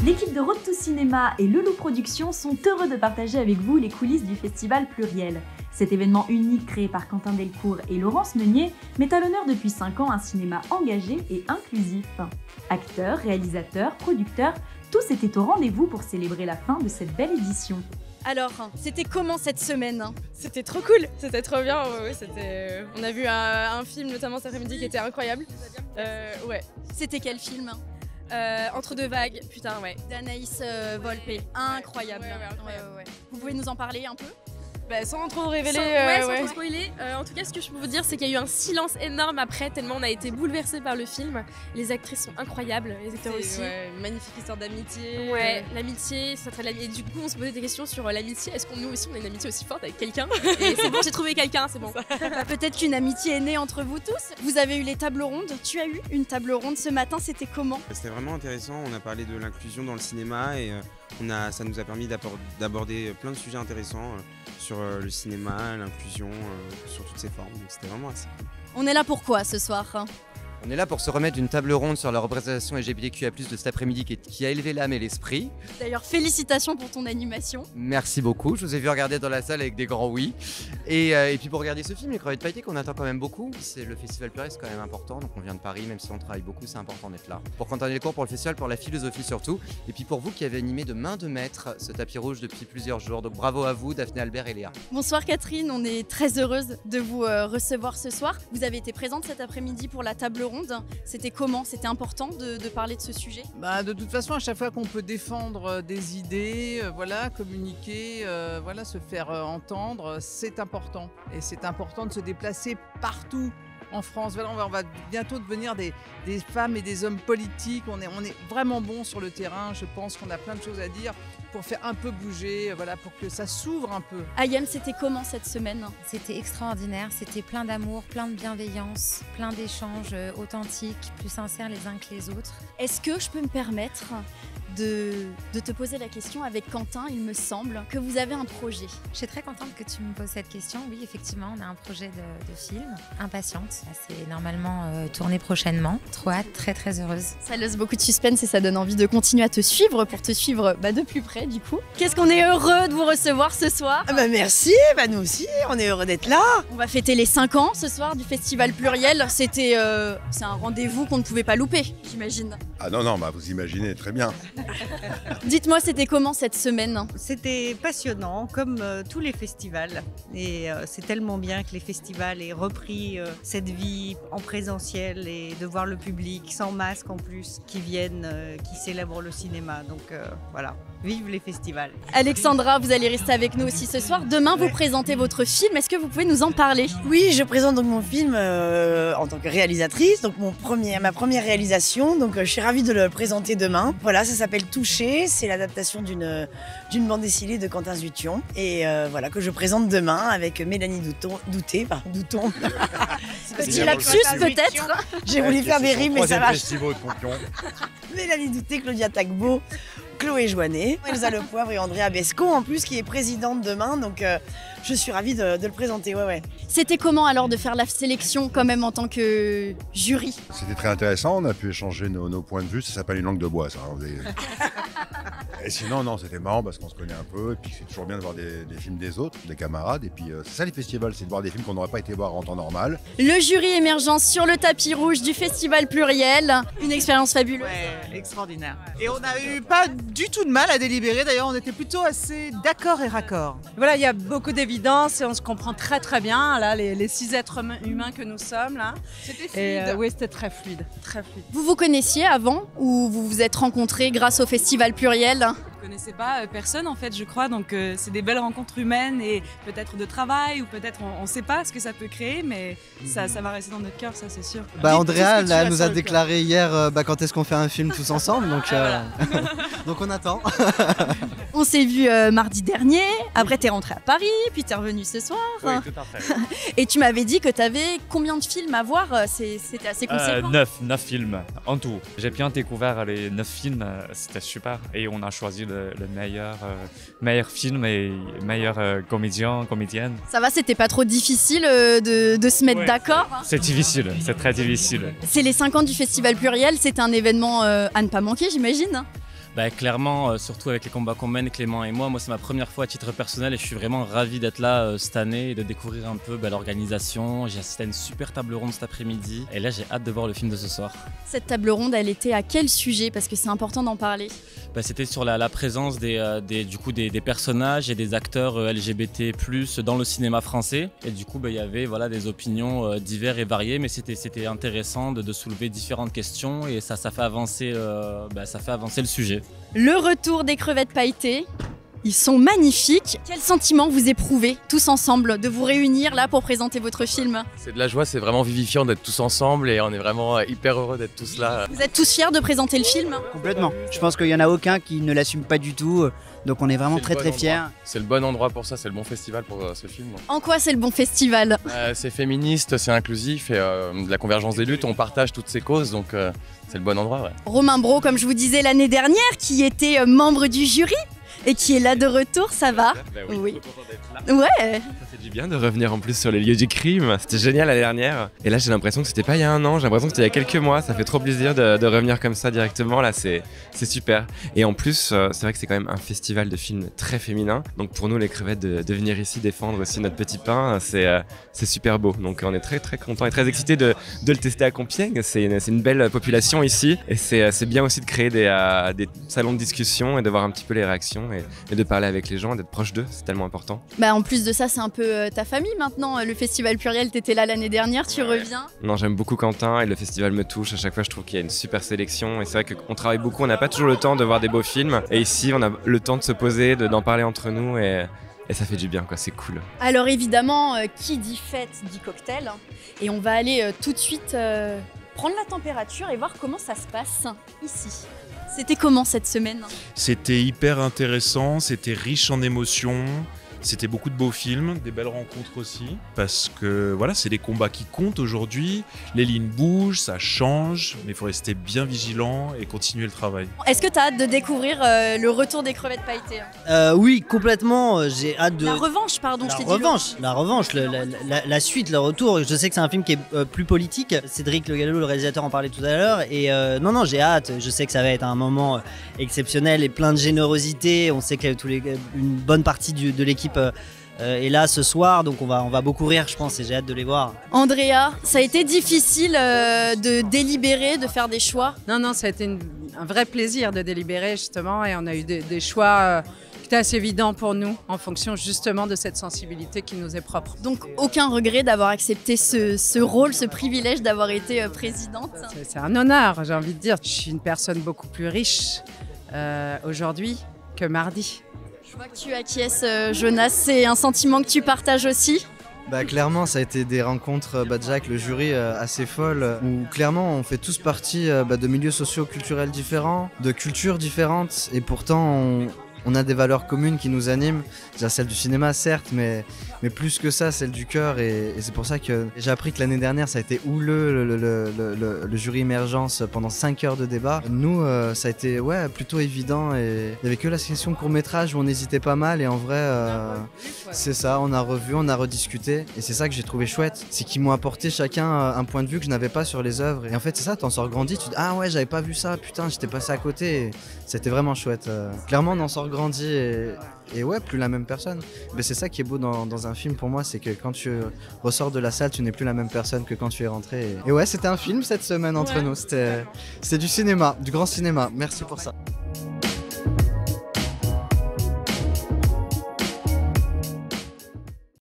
L'équipe de Road to Cinéma et Leloup Productions sont heureux de partager avec vous les coulisses du festival Pluriel. Cet événement unique créé par Quentin Delcourt et Laurence Meunier met à l'honneur depuis 5 ans un cinéma engagé et inclusif. Acteurs, réalisateurs, producteurs, tous étaient au rendez-vous pour célébrer la fin de cette belle édition. Alors, c'était comment cette semaine? C'était trop cool, c'était trop bien. On a vu un film notamment cet après-midi qui était incroyable. Ouais. C'était quel film? Entre deux vagues, putain ouais. D'Anaïs Volpe, incroyable. Ouais. Vous pouvez nous en parler un peu? Sans trop révéler, sans trop spoiler. En tout cas, ce que je peux vous dire, c'est qu'il y a eu un silence énorme après, tellement on a été bouleversés par le film. Les actrices sont incroyables, les acteurs aussi. Une magnifique histoire d'amitié. Ouais, l'amitié, ça traite l'amitié. Et du coup, on se posait des questions sur l'amitié. Est-ce qu'on nous aussi, on a une amitié aussi forte avec quelqu'un? Et c'est bon, j'ai trouvé quelqu'un, c'est bon. Peut-être qu'une amitié est née entre vous tous. Vous avez eu les tables rondes. Tu as eu une table ronde ce matin, c'était comment? C'était vraiment intéressant. On a parlé de l'inclusion dans le cinéma et ça nous a permis d'aborder plein de sujets intéressants sur le cinéma, l'inclusion, sur toutes ses formes. Donc c'était vraiment assez cool. On est là pour quoi ce soir? On est là pour se remettre d'une table ronde sur la représentation LGBTQIA+ de cet après-midi qui a élevé l'âme et l'esprit. D'ailleurs, félicitations pour ton animation. Merci beaucoup, je vous ai vu regarder dans la salle avec des grands oui. Et puis pour regarder ce film, Les Crevettes Pailletées, qu'on attend quand même beaucoup. C'est le festival Pluriel, c'est quand même important, donc on vient de Paris, même si on travaille beaucoup, c'est important d'être là. Pour Quentin Delcourt, pour le festival, pour la philosophie surtout. Et puis pour vous qui avez animé de main de maître ce tapis rouge depuis plusieurs jours. Donc bravo à vous, Daphné, Albert et Léa. Bonsoir Catherine, on est très heureuse de vous recevoir ce soir. Vous avez été présente cet après-midi pour la table ronde. C'était comment? C'était important de parler de ce sujet? De toute façon, à chaque fois qu'on peut défendre des idées, communiquer, se faire entendre, c'est important. Et c'est important de se déplacer partout en France. Voilà, on va bientôt devenir des femmes et des hommes politiques. On est vraiment bons sur le terrain. Je pense qu'on a plein de choses à dire pour faire un peu bouger, pour que ça s'ouvre un peu. Ayem, c'était comment cette semaine? C'était extraordinaire, c'était plein d'amour, plein de bienveillance, plein d'échanges authentiques, plus sincères les uns que les autres. Est-ce que je peux me permettre de te poser la question avec Quentin? Il me semble que vous avez un projet. Je suis très contente que tu me poses cette question. Oui, effectivement, on a un projet de film, Impatiente. C'est normalement tourné prochainement. Trop hâte, très très heureuse. Ça laisse beaucoup de suspense et ça donne envie de continuer à te suivre pour te suivre de plus près du coup. Qu'est-ce qu'on est heureux de vous recevoir ce soir. Merci, nous aussi, on est heureux d'être là. On va fêter les 5 ans ce soir du Festival Pluriel. C'est un rendez-vous qu'on ne pouvait pas louper, j'imagine. Ah non, vous imaginez très bien. Dites-moi, c'était comment cette semaine? C'était passionnant, comme tous les festivals. Et c'est tellement bien que les festivals aient repris cette vie en présentiel et de voir le public sans masque en plus, qui viennent, qui célèbrent le cinéma. Donc voilà, vive les festivals. Alexandra, vous allez rester avec nous aussi ce soir. Demain, vous présentez votre film. Est-ce que vous pouvez nous en parler? Oui, je présente donc mon film en tant que réalisatrice, donc ma première réalisation. Donc je suis ravie de le présenter demain. Voilà, ça s'appelle Touché, c'est l'adaptation d'une bande dessinée de Quentin Dupion et que je présente demain avec Mélanie Douton. Petit lapsus peut-être. J'ai voulu faire des rimes mais ça va. De Mélanie Douté, Claudia Tagbo, Chloé Joannet, Elsa Le Poivre et Andrea Besco en plus qui est présidente demain, donc je suis ravie de le présenter. Ouais. C'était comment alors de faire la sélection quand même en tant que jury? C'était très intéressant, on a pu échanger nos points de vue, ça s'appelle une langue de bois ça. Et sinon non, c'était marrant parce qu'on se connaît un peu et puis c'est toujours bien de voir des films des autres, des camarades et puis c'est ça les festivals, c'est de voir des films qu'on n'aurait pas été voir en temps normal. Le jury émergent sur le tapis rouge du Festival Pluriel, une expérience fabuleuse. Ouais, extraordinaire. Et on n'a eu pas du tout de mal à délibérer, d'ailleurs on était plutôt assez d'accord et raccord. Voilà, il y a beaucoup d'évidence et on se comprend très très bien, là, les 6 êtres humains que nous sommes. Là. C'était fluide. Oui, c'était très fluide, très fluide. Vous vous connaissiez avant ou vous vous êtes rencontrés grâce au Festival Pluriel? Je ne connaissais pas personne en fait, je crois, donc c'est des belles rencontres humaines et peut-être de travail ou peut-être on ne sait pas ce que ça peut créer, mais ça va rester dans notre cœur, ça c'est sûr. Andrea elle nous a déclaré hier quand est-ce qu'on fait un film tous ensemble, donc, donc on attend. On s'est vu mardi dernier, après tu es rentré à Paris, puis tu es revenu ce soir. Oui, tout à fait. Et tu m'avais dit que tu avais combien de films à voir? C'était assez conséquent. 9 films en tout. J'ai bien découvert les 9 films, c'était super. Et on a choisi le meilleur film et meilleur comédienne. Ça va, c'était pas trop difficile de se mettre d'accord? C'est difficile, c'est très difficile. C'est les 5 ans du Festival Pluriel, c'est un événement à ne pas manquer, j'imagine. Clairement, surtout avec les combats qu'on mène, Clément et moi c'est ma première fois à titre personnel et je suis vraiment ravi d'être là cette année et de découvrir un peu l'organisation. J'ai assisté à une super table ronde cet après-midi et là j'ai hâte de voir le film de ce soir. Cette table ronde, elle était à quel sujet? Parce que c'est important d'en parler. C'était sur la présence des personnages et des acteurs LGBT+, dans le cinéma français. Et du coup, il y avait des opinions diverses et variées, mais c'était intéressant de soulever différentes questions et ça fait avancer le sujet. Le retour des crevettes pailletées. Ils sont magnifiques. Quel sentiment vous éprouvez tous ensemble de vous réunir là pour présenter votre film? C'est de la joie, c'est vraiment vivifiant d'être tous ensemble et on est vraiment hyper heureux d'être tous là. Vous êtes tous fiers de présenter le film? Complètement. Je pense qu'il n'y en a aucun qui ne l'assume pas du tout. Donc on est vraiment très fiers. C'est le bon endroit pour ça, c'est le bon festival pour ce film. En quoi c'est le bon festival? C'est féministe, c'est inclusif et de la convergence des luttes, on partage toutes ces causes donc c'est le bon endroit. Ouais. Romain Brault, comme je vous disais l'année dernière, qui était membre du jury et qui est là de retour, ça va? Oui. Ouais. Ça fait du bien de revenir en plus sur les lieux du crime. C'était génial l'année dernière. Et là j'ai l'impression que c'était pas il y a un an, j'ai l'impression que c'était il y a quelques mois. Ça fait trop plaisir de revenir comme ça directement. Là c'est super. Et en plus c'est vrai que c'est quand même un festival de films très féminin. Donc pour nous les crevettes de venir ici défendre aussi notre petit pain, c'est super beau. Donc on est très contents et très excités de le tester à Compiègne. C'est une belle population ici. Et c'est bien aussi de créer des salons de discussion et de voir un petit peu les réactions et de parler avec les gens, d'être proche d'eux. C'est tellement important. En plus de ça, c'est un peu ta famille maintenant. Le Festival Pluriel, t'étais là l'année dernière, tu reviens? Non, j'aime beaucoup Quentin et le festival me touche. À chaque fois, je trouve qu'il y a une super sélection. Et c'est vrai qu'on travaille beaucoup, on n'a pas toujours le temps de voir des beaux films. Et ici, on a le temps de se poser, d'en parler entre nous et ça fait du bien, quoi. C'est cool. Alors évidemment, qui dit fête dit cocktail. Et on va aller tout de suite prendre la température et voir comment ça se passe ici. C'était comment cette semaine? C'était hyper intéressant, c'était riche en émotions. C'était beaucoup de beaux films, des belles rencontres aussi, parce que voilà, c'est les combats qui comptent aujourd'hui. Les lignes bougent, ça change, mais il faut rester bien vigilant et continuer le travail. Est-ce que tu as hâte de découvrir le retour des crevettes pailletées? Oui, complètement. J'ai hâte de... La revanche, pardon, je t'ai dit. La revanche, la suite, le retour. Je sais que c'est un film qui est plus politique. Cédric Le Gallo, le réalisateur, en parlait tout à l'heure. Et non, j'ai hâte. Je sais que ça va être un moment exceptionnel et plein de générosité. On sait que une bonne partie de l'équipe est là ce soir, donc on va beaucoup rire, je pense, et j'ai hâte de les voir. Andrea, ça a été difficile de délibérer, de faire des choix? Non, ça a été un vrai plaisir de délibérer justement, et on a eu des choix qui étaient assez évidents pour nous en fonction justement de cette sensibilité qui nous est propre. Donc aucun regret d'avoir accepté ce rôle, ce privilège d'avoir été présidente? C'est un honneur, j'ai envie de dire. Je suis une personne beaucoup plus riche aujourd'hui que mardi. Je vois que tu acquiesces, Jonas, c'est un sentiment que tu partages aussi? Clairement, ça a été des rencontres, déjà avec le jury, assez folles, où clairement on fait tous partie de milieux sociaux, culturels différents, de cultures différentes, et pourtant on a des valeurs communes qui nous animent. Déjà celle du cinéma, certes, mais plus que ça, celle du cœur. Et c'est pour ça que j'ai appris que l'année dernière, ça a été houleux, le jury émergence pendant 5 heures de débat. Nous, ça a été plutôt évident. Et il n'y avait que la section court-métrage où on hésitait pas mal. Et en vrai, c'est ça, on a revu, on a rediscuté. Et c'est ça que j'ai trouvé chouette. C'est qu'ils m'ont apporté chacun un point de vue que je n'avais pas sur les œuvres. Et en fait, c'est ça, t'en sors grandi. Tu te dis, ah ouais, j'avais pas vu ça, putain, j'étais passé à côté. Et c'était vraiment chouette. Clairement, on en sort grandi et ouais, plus la même personne. Mais c'est ça qui est beau dans un film pour moi, c'est que quand tu ressors de la salle, tu n'es plus la même personne que quand tu es rentré. Et ouais, c'était un film cette semaine entre nous. C'était du cinéma, du grand cinéma. Merci pour ça.